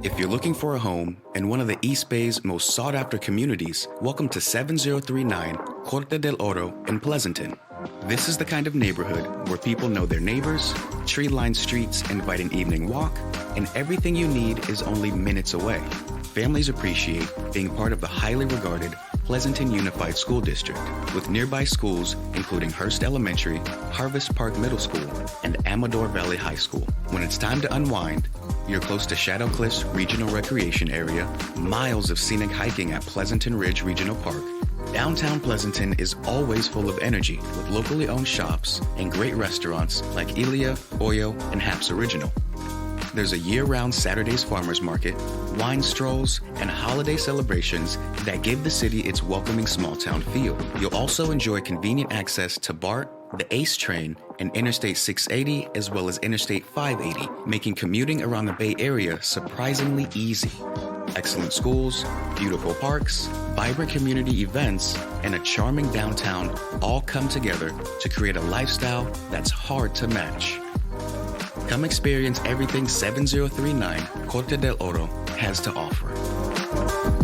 If you're looking for a home in one of the East Bay's most sought-after communities, welcome to 7039 Corte Del Oro in Pleasanton. This is the kind of neighborhood where people know their neighbors, tree-lined streets invite an evening walk, and everything you need is only minutes away. Families appreciate being part of the highly regarded Pleasanton Unified School District, with nearby schools including Hearst Elementary, Harvest Park Middle School, and Amador Valley High School. When it's time to unwind, you're close to Shadow Cliffs Regional Recreation Area, miles of scenic hiking at Pleasanton Ridge Regional Park. Downtown Pleasanton is always full of energy with locally owned shops and great restaurants like Ilia, Oyo, and Haps Original. There's a year-round Saturdays farmers market, wine strolls, and holiday celebrations that give the city its welcoming small-town feel. You'll also enjoy convenient access to BART, the ACE train, and Interstate 680, as well as Interstate 580, making commuting around the Bay Area surprisingly easy. Excellent schools, beautiful parks, vibrant community events, and a charming downtown all come together to create a lifestyle that's hard to match. Come experience everything 7039 Corte del Oro has to offer.